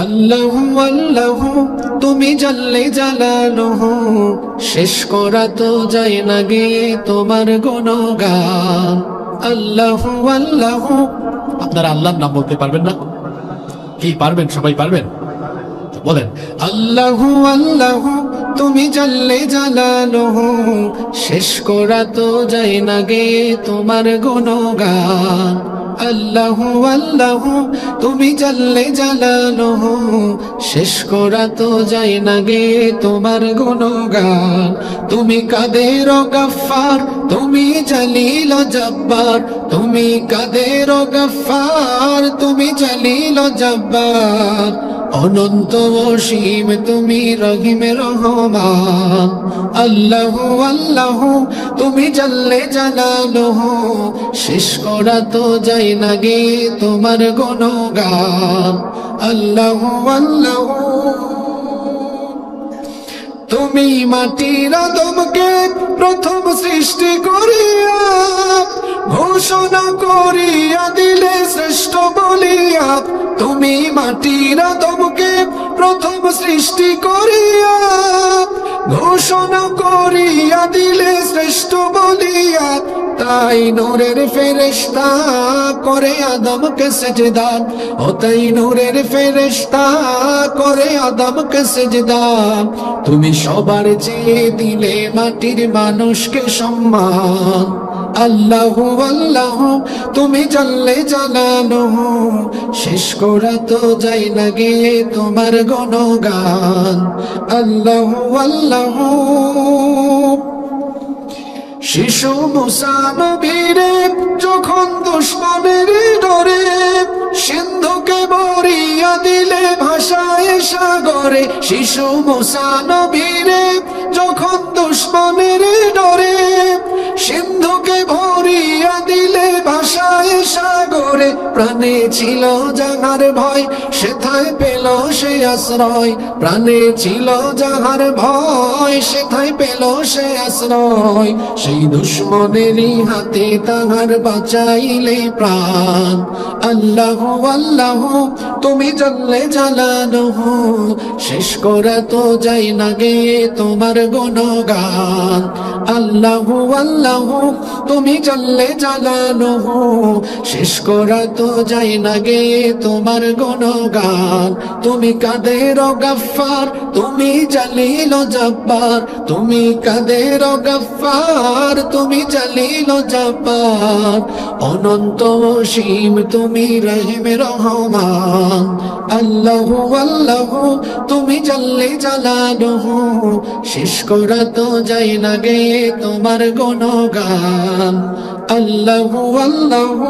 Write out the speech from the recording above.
আল্লাহু আল্লাহু তুমি জাল্লে জালালুহু, শেষ করা তো যায় না গে তোমার গুণগান। আল্লাহু আল্লাহু, আপনারা আল্লাহর নাম বলতে পারবেন না? কি পারবেন? সবাই পারবেন? বলেন, আল্লাহু আল্লাহু তুমি জাল্লে জালালুহু, শেষ করা তো যায় না গে তোমার গুণগান। আল্লাহু আল্লাহু তুমি জাল্লে জালালুহু, শেষ করা তো যায় না গে তোমার গুণগান। তুমি কাদের গফফার, তুমি জলিল জব্বার, তুমি কাদের গফফার, তুমি জলিল জব্বার। অনন্ত অসীম তুমি রহিম রহমান। আল্লাহু আল্লাহু তুমি জাল্লে জালালুহু, শেষ করা তো যায় না গে তোমার গুণগান। আল্লাহু আল্লাহু তুমি মাটির আদমকে প্রথম সৃষ্টি করিয়া, ঘোষণা করিয়া দিলে শ্রেষ্ঠ বলিয়া। তুমি মাটির আদমকে প্রথম সৃষ্টি করিয়া, ঘোষণা করিয়া দিলে শ্রেষ্ঠ বলিয়া। তাই নূরের ফেরেশতা করে আদমকে সেজদা, ও তাই নূরের ফেরেশতা করে আদমকে সেজদা। তুমি সবার চেয়ে দিলে মাটির মানুষকে সম্মান। আল্লাহু আল্লাহু তুমি জাল্লে জালালুহু, শেষ করা তো যায় না গে তোমার গুণগান। আল্লাহু আল্লাহু শিশু মুসা নবীরে যখন দুশমনের ডরে, সিন্ধুকে ভরিয়া দিলে ভাষায় সাগরে। শিশু মুসা নবীরে যখন দুশমনের ডরে, সিন্ধুকে ভরিয়া দিলে ভাষায় সাগরে। প্রাণে ছিল যাহার ভয়, সেথায় পেল সে আশ্রয়। প্রাণে ছিল যাহার ভয়, সেথায় পেল সে আশ্রয়। সেই দুশমনেরই হাতে তাহার বাঁচাইলে প্রাণ। আল্লাহু আল্লাহু তুমি জাল্লে জালালুহু, শেষ করা তো যায় না গে তোমার গুণগান। আল্লাহু আল্লাহু তুমি জাল্লে জালালুহু, শেষ করা তো যায় না গে তোমার গুণগান। তুমি কাদের গফফার, তুমি জলিল জব্বার, তুমি কাদের গফফার, তুমি জলিল জব্বার। অনন্ত অসীম তুমি রহিম রহমান। আল্লাহু আল্লাহু তুমি জাল্লে জালালুহু, শেষ করা তো যায় না গে তোমার গুণগান। আল্লাহু আল্লাহু।